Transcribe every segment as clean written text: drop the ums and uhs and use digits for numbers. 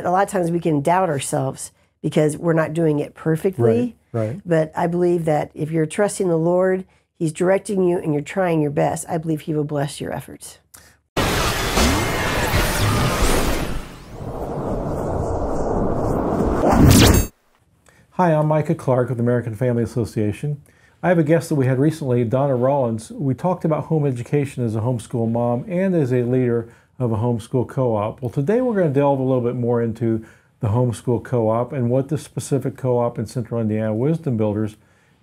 A lot of times we can doubt ourselves because we're not doing it perfectly. Right. But I believe that if you're trusting the Lord, He's directing you and you're trying your best, I believe He will bless your efforts. Hi, I'm Micah Clark with the American Family Association. I have a guest that we had recently, Donna Rollins. We talked about home education as a homeschool mom and as a leader of a homeschool co-op. Well, today we're going to delve a little bit more into the homeschool co-op and what this specific co-op in Central Indiana, Wisdom Builders,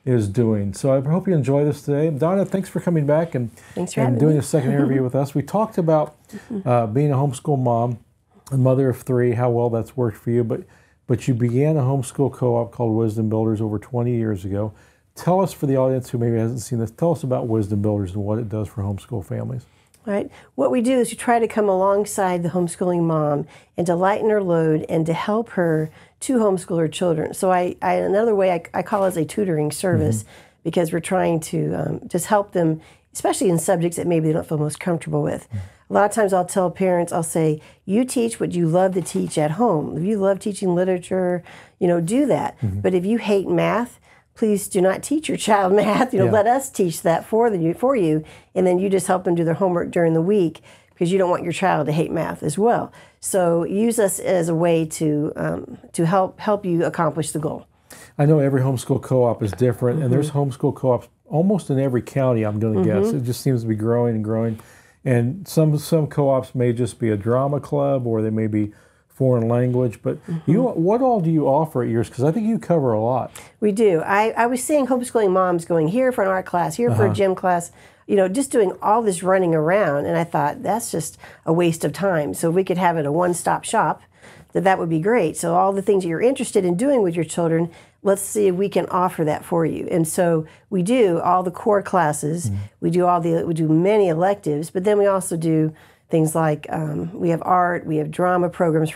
is doing. So I hope you enjoy this today. Donna, thanks for coming back and doing a second interview with us. We talked about being a homeschool mom, a mother of three, how well that's worked for you, but you began a homeschool co-op called Wisdom Builders over 20 years ago. Tell us, for the audience who maybe hasn't seen this, tell us about Wisdom Builders and what it does for homeschool families. Right. What we do is we try to come alongside the homeschooling mom and to lighten her load and to help her to homeschool her children. So another way I call it as a tutoring service because we're trying to just help them, especially in subjects that maybe they don't feel most comfortable with. A lot of times I'll tell parents, I'll say, you teach what you love to teach at home. If you love teaching literature, do that. But if you hate math, please do not teach your child math. Let us teach that for you, and then you just help them do their homework during the week because you don't want your child to hate math as well. So use us as a way to help you accomplish the goal. I know every homeschool co-op is different, and there's homeschool co-ops almost in every county, I'm going to guess. It just seems to be growing and growing. And some co-ops may just be a drama club, or they may be foreign language, but what all do you offer at yours? Because I think you cover a lot. We do. I was seeing homeschooling moms going here for an art class, here for a gym class, just doing all this running around, and I thought that's just a waste of time. So if we could have it a one-stop shop, that would be great. So all the things that you're interested in doing with your children, let's see if we can offer that for you. And so we do all the core classes, we do many electives, but then we also do things like we have art, we have drama programs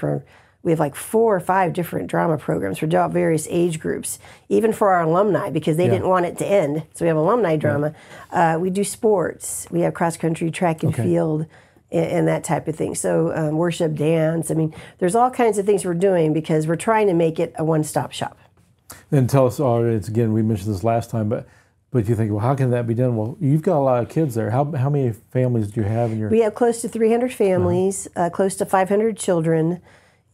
we have like 4 or 5 different drama programs for various age groups, even for our alumni because they didn't want it to end. So we have alumni drama. We do sports, we have cross country, track and field, and that type of thing. So worship, dance. I mean, there's all kinds of things we're doing because we're trying to make it a one-stop shop. Then tell us, audience, again, we mentioned this last time, but you think, well, how can that be done? Well, you've got a lot of kids there. How many families do you have in your... We have close to 300 families, close to 500 children,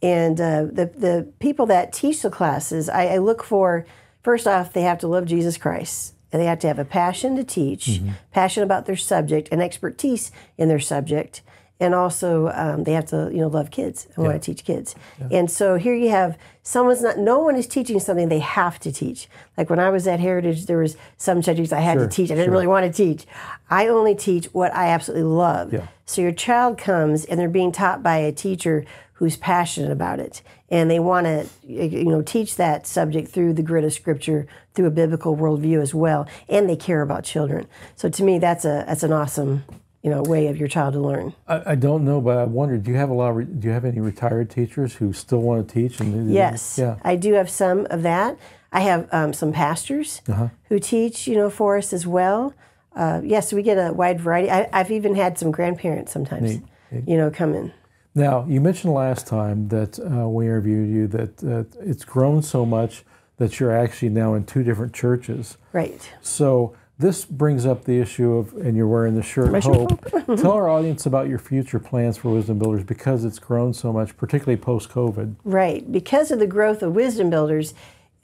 and the people that teach the classes, I look for, first off, they have to love Jesus Christ, and they have to have a passion to teach, passion about their subject, and expertise in their subject, and also they have to love kids and want to teach kids. And so here you have no one is teaching something they have to teach. Like when I was at Heritage, there was some subjects I had to teach. I didn't really want to teach. I only teach what I absolutely love. So your child comes and they're being taught by a teacher who's passionate about it, and they want to teach that subject through the grid of Scripture, through a biblical worldview as well, and they care about children. So to me, that's an awesome way of your child to learn. I don't know, but I wondered, do you have any retired teachers who still want to teach? Yes, I do have some of that. I have some pastors who teach, for us as well. Yes, we get a wide variety. I've even had some grandparents sometimes, come in. Now, you mentioned last time that we interviewed you that it's grown so much that you're actually now in 2 different churches. Right. So this brings up the issue of, and you're wearing the shirt, Hope. Tell our audience about your future plans for Wisdom Builders because it's grown so much, particularly post-COVID. Right. Because of the growth of Wisdom Builders,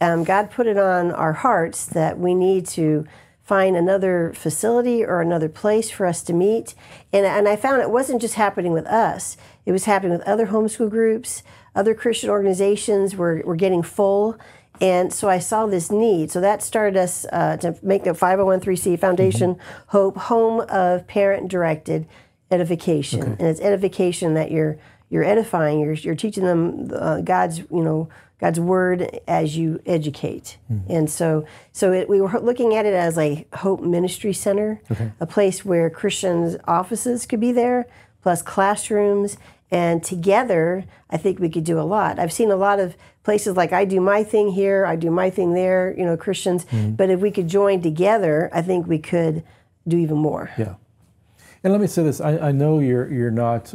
God put it on our hearts that we need to find another facility or another place for us to meet. And I found it wasn't just happening with us. It was happening with other homeschool groups, other Christian organizations were getting full. And so I saw this need. So that started us to make a 501(c)(3) foundation, Hope, home of parent-directed edification. And it's edification that you're edifying. You're teaching them God's word as you educate. And so we were looking at it as a Hope Ministry Center, a place where Christians' offices could be there, plus classrooms. And together, I think we could do a lot. I've seen a lot of places like I do my thing here, I do my thing there, Christians. But if we could join together, I think we could do even more. Yeah. And let me say this: I know you're not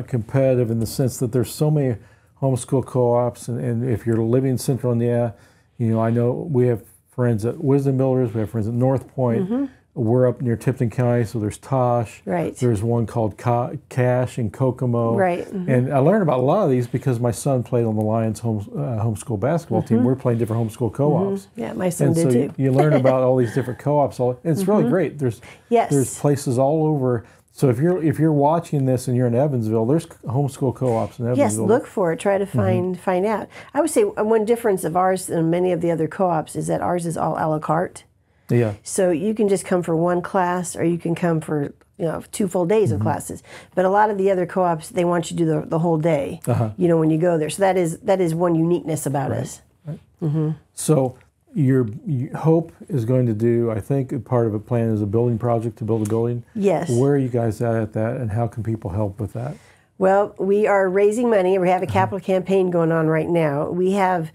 competitive in the sense that there's so many homeschool co-ops, and if you're living in Central Indiana, I know we have friends at Wisdom Builders, we have friends at North Point. We're up near Tipton County, so there's Tosh. Right. There's one called Cash in Kokomo. Right. And I learned about a lot of these because my son played on the Lions homeschool basketball team. We're playing different homeschool co-ops. Yeah, my son did too. You learn about all these different co-ops. And it's really great. There's places all over. So if you're watching this and you're in Evansville, there's homeschool co-ops in Evansville. Yes, look for it. Try to find out. I would say one difference of ours and many of the other co-ops is that ours is all a la carte. Yeah. So you can just come for one class, or you can come for 2 full days of classes. But a lot of the other co-ops, they want you to do the whole day. When you go there. So that is one uniqueness about us. Right. So your Hope is going to do, I think, part of a plan is a building project to build a building. Yes. Where are you guys at that, and how can people help with that? Well, we are raising money. We have a capital campaign going on right now. We have.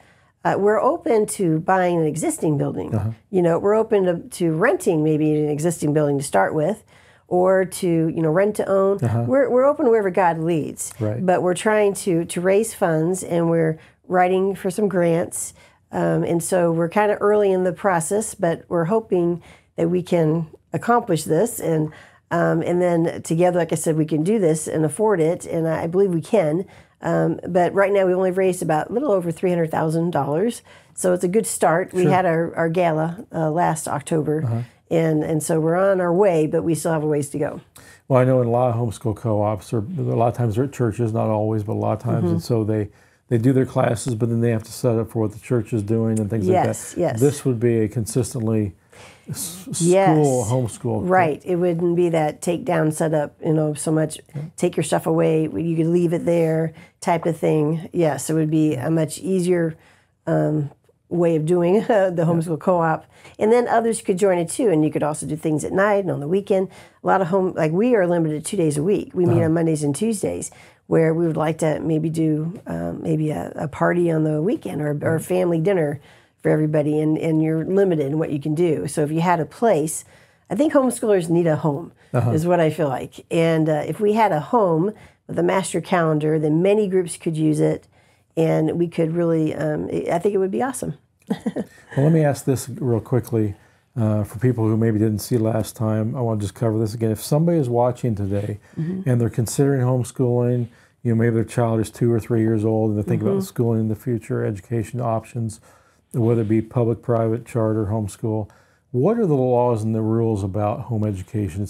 We're open to buying an existing building. We're open to renting maybe an existing building to start with, or to rent to own. We're open wherever God leads. Right. But we're trying to raise funds, and we're writing for some grants. And so we're kind of early in the process, but we're hoping that we can accomplish this, and then together, like I said, we can do this and afford it, and I believe we can. But right now we only raised about a little over $300,000, so it's a good start. Sure. We had our gala last October, and so we're on our way, but we still have a ways to go. Well, I know in a lot of homeschool co-ops, or a lot of times they're at churches, not always, but a lot of times, and so they do their classes, but then they have to set up for what the church is doing and things like that. Yes. This would be a consistently homeschool. Right. It wouldn't be that take down, set up, so much, take your stuff away, you could leave it there type of thing. Yes, it would be a much easier way of doing the homeschool co-op. And then others could join it too, and you could also do things at night and on the weekend. A lot of we are limited 2 days a week. We meet on Mondays and Tuesdays, where we would like to maybe do a party on the weekend, or a family dinner for everybody, and you're limited in what you can do. So if you had a place, I think homeschoolers need a home, is what I feel like. And if we had a home with a master calendar, then many groups could use it, and we could really, I think it would be awesome. Well, let me ask this real quickly for people who maybe didn't see last time. I want to just cover this again. If somebody is watching today and they're considering homeschooling, maybe their child is 2 or 3 years old, and they think about schooling in the future, education options, whether it be public, private, charter, homeschool. What are the laws and the rules about home education?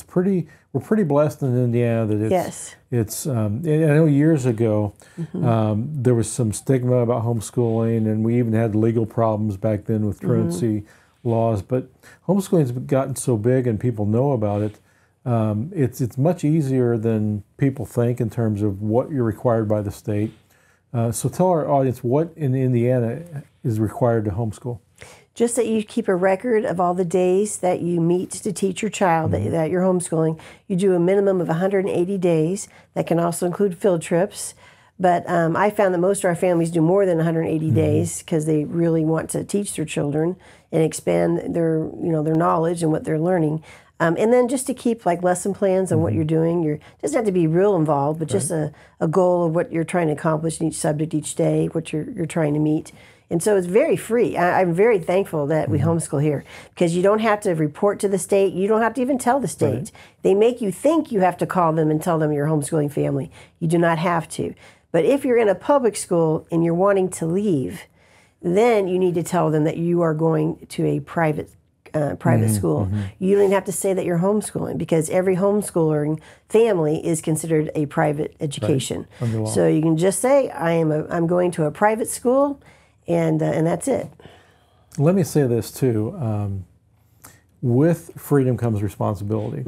We're pretty blessed in Indiana that it's and I know years ago there was some stigma about homeschooling, and we even had legal problems back then with truancy laws. But homeschooling has gotten so big and people know about it. It's much easier than people think in terms of what you're required by the state. So tell our audience what in Indiana is required to homeschool. Just that you keep a record of all the days that you meet to teach your child that you're homeschooling. You do a minimum of 180 days. That can also include field trips. But I found that most of our families do more than 180 days because they really want to teach their children and expand their knowledge and what they're learning. And then just to keep lesson plans on what you're doing. You doesn't have to be real involved, but just a goal of what you're trying to accomplish in each subject each day, what you're trying to meet. And so it's very free. I'm very thankful that we homeschool here, because you don't have to report to the state. You don't have to even tell the state. Right. They make you think you have to call them and tell them you're a homeschooling family. You do not have to. But if you're in a public school and you're wanting to leave, then you need to tell them that you are going to a private school. You don't even have to say that you're homeschooling, because every homeschooling family is considered a private education. Right. So you can just say, I'm going to a private school, and that's it. Let me say this too. With freedom comes responsibility.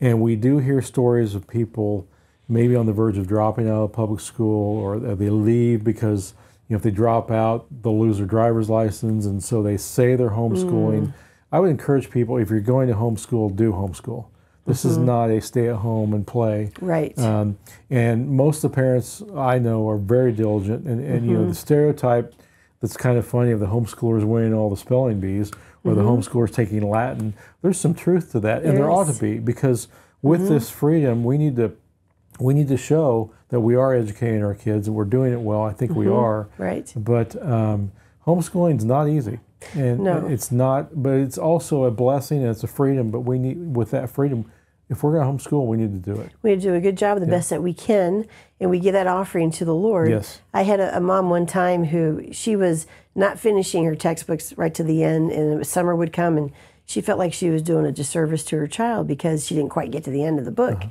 And we do hear stories of people maybe on the verge of dropping out of public school, or they leave because if they drop out, they'll lose their driver's license, and so they say they're homeschooling. I would encourage people, if you're going to homeschool, do homeschool. This is not a stay at home and play. Right. And most of the parents I know are very diligent, and the stereotype that's kind of funny of the homeschoolers winning all the spelling bees, or the homeschoolers taking Latin, there's some truth to that, and there ought to be, because with this freedom, we need to show that we are educating our kids and we're doing it well. I think we are. Right. But homeschooling is not easy. And it's not, but it's also a blessing and it's a freedom. But we need, with that freedom, if we're going to homeschool, we need to do it. We need to do a good job, the best that we can, and we give that offering to the Lord. Yes. I had a mom one time who she was not finishing her textbooks right to the end, and summer would come, and she felt like she was doing a disservice to her child because she didn't quite get to the end of the book.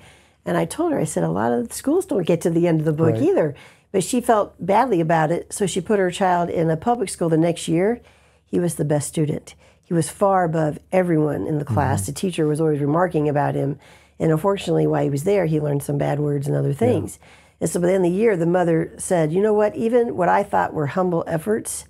And I told her, I said, a lot of schools don't get to the end of the book either. But she felt badly about it, so she put her child in a public school the next year. He was the best student. He was far above everyone in the class. The teacher was always remarking about him. And unfortunately, while he was there, he learned some bad words and other things. And so by the end of the year, the mother said, you know what, even what I thought were humble efforts,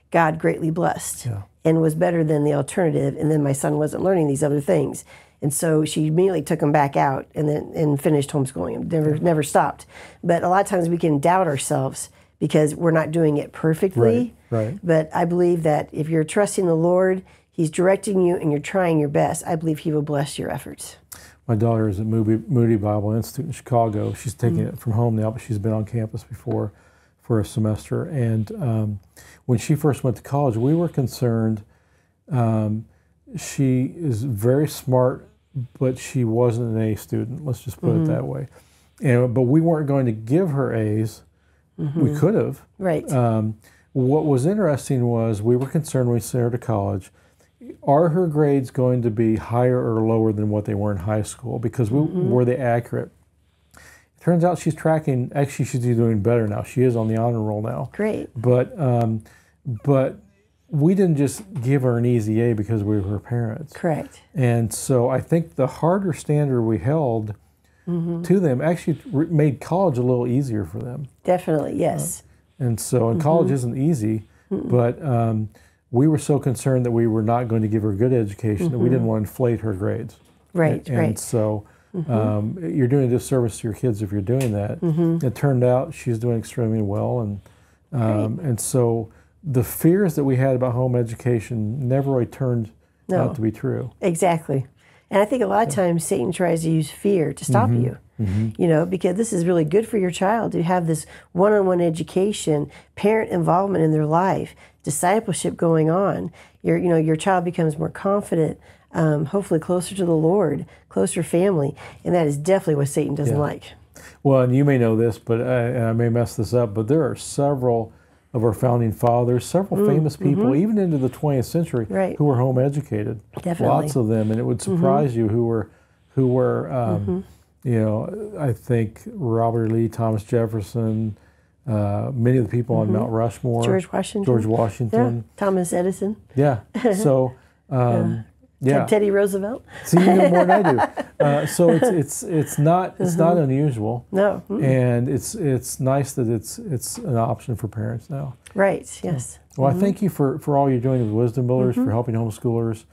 God greatly blessed and was better than the alternative. And then my son wasn't learning these other things. And so she immediately took him back out and finished homeschooling him, never stopped. But a lot of times we can doubt ourselves because we're not doing it perfectly. Right. But I believe that if you're trusting the Lord, He's directing you and you're trying your best, I believe He will bless your efforts. My daughter is at Moody Bible Institute in Chicago. She's taking it from home now, but she's been on campus before for a semester. And when she first went to college, we were concerned. She is very smart, but she wasn't an A student. Let's just put it that way. But we weren't going to give her A's. We could have. Right. What was interesting was we were concerned when we sent her to college, are her grades going to be higher or lower than what they were in high school? Because were they accurate? It turns out she's tracking, actually she's doing better now. She is on the honor roll now. Great. But we didn't just give her an easy A because we were her parents. Correct. And so I think the harder standard we held to them actually made college a little easier for them. Definitely, yes. And so, and college isn't easy, but we were so concerned that we were not going to give her a good education that we didn't want to inflate her grades. Right, and so you're doing a disservice to your kids if you're doing that. It turned out she's doing extremely well, and so the fears that we had about home education never really turned out to be true. Exactly. And I think a lot of times Satan tries to use fear to stop you. You know, because this is really good for your child to have this one-on-one education, parent involvement in their life, discipleship going on. Your child becomes more confident, hopefully closer to the Lord, closer family, and that is definitely what Satan doesn't like. Well, and you may know this, but I may mess this up, but there are several of our founding fathers, several famous people, even into the 20th century, who were home educated. Definitely. Lots of them, and it would surprise you who were you know, I think Robert Lee, Thomas Jefferson, many of the people on Mount Rushmore. George Washington. Yeah. Thomas Edison. Yeah. So, Teddy Roosevelt. See, you know more than I do. So it's not unusual. No. And it's nice that it's an option for parents now. Right. Yes. Well, I thank you for all you're doing with Wisdom Builders, for helping homeschoolers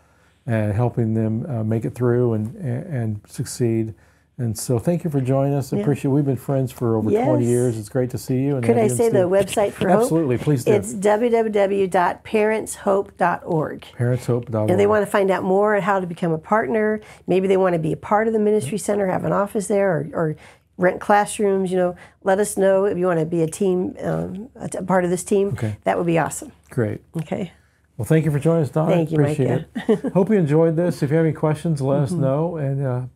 and helping them make it through and succeed. And so thank you for joining us. I appreciate it. We've been friends for over 20 years. It's great to see you. And could I say the website for Hope? Absolutely, please do. It's www.parentshope.org. Parentshope.org. And they want to find out more on how to become a partner. Maybe they want to be a part of the ministry center, have an office there, or rent classrooms. You know, let us know if you want to be a team, a part of this team. Okay. That would be awesome. Great. Okay. Well, thank you for joining us, Donna. Thank you, Appreciate it. Hope you enjoyed this. If you have any questions, let us know. And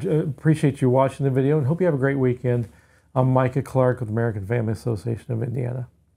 appreciate you watching the video, and hope you have a great weekend. I'm Micah Clark with American Family Association of Indiana.